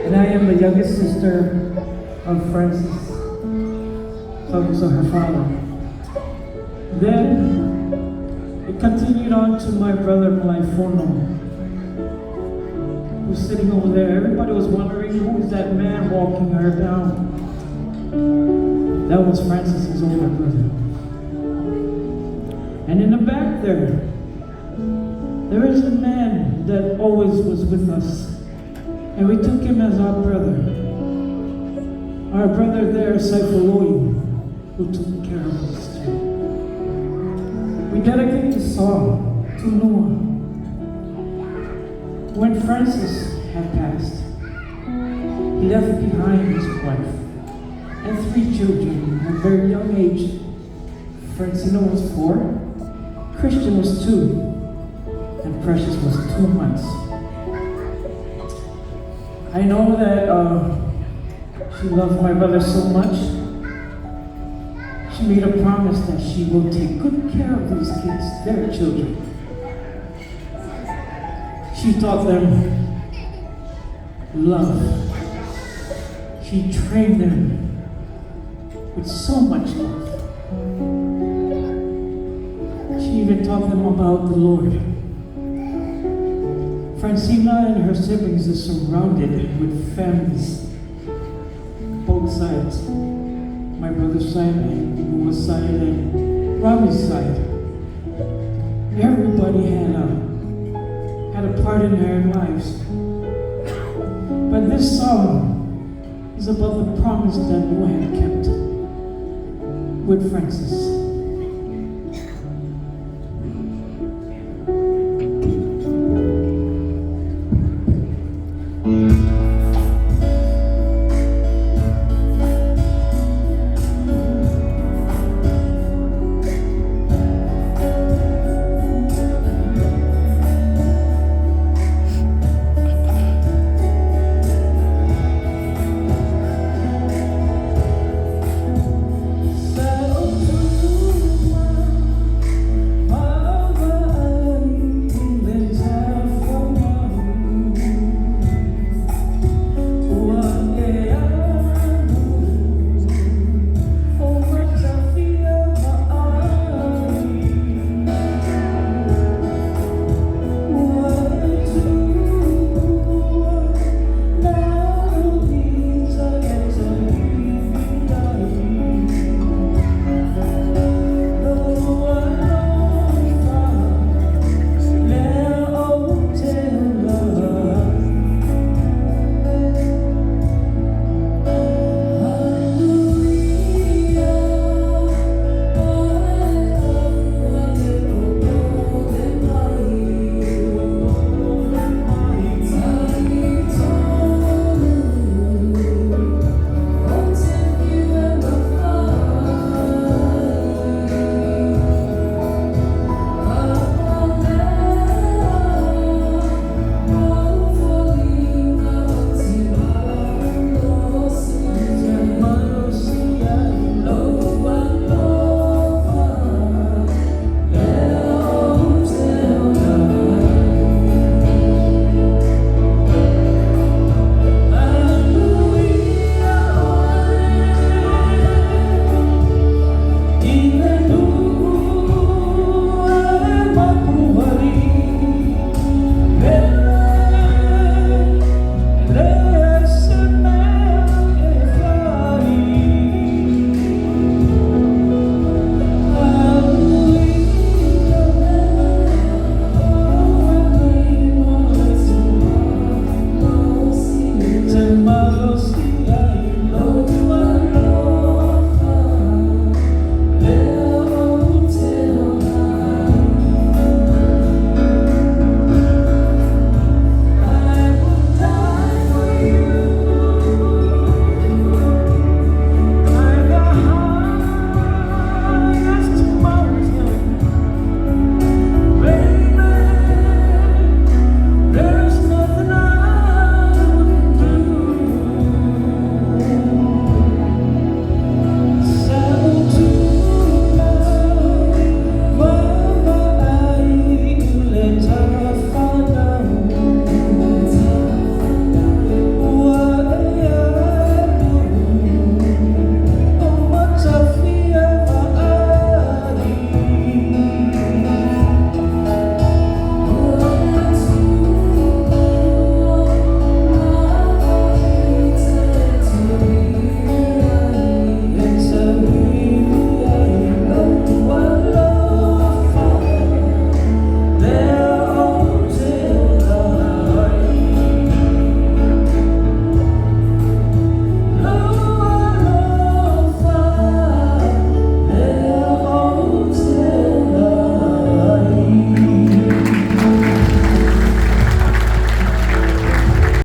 And I am the youngest sister of Francis, so her father. Then it continued on to my brother Malaifono, who's sitting over there. Everybody was wondering, who is that man walking her down? That was Francis's older brother. And in the back there is a man that always was with us. And we took him as our brother. Our brother there, Saifuloi, who took care of us too. We dedicate the song to Noah. When Francis had passed, he left behind his wife and 3 children at a very young age. Francino was 4, Christian was 2, and Precious was 2 months. I know that she loved my brother so much. She made a promise that she will take good care of these kids, their children. She taught them love. She trained them with so much love. She even taught them about the Lord. Francina and her siblings are surrounded with families, both sides. My brother's side, and Noah's side, and Rami's side. Everybody had a part in their lives. But this song is about the promise that Noah had kept with Francis.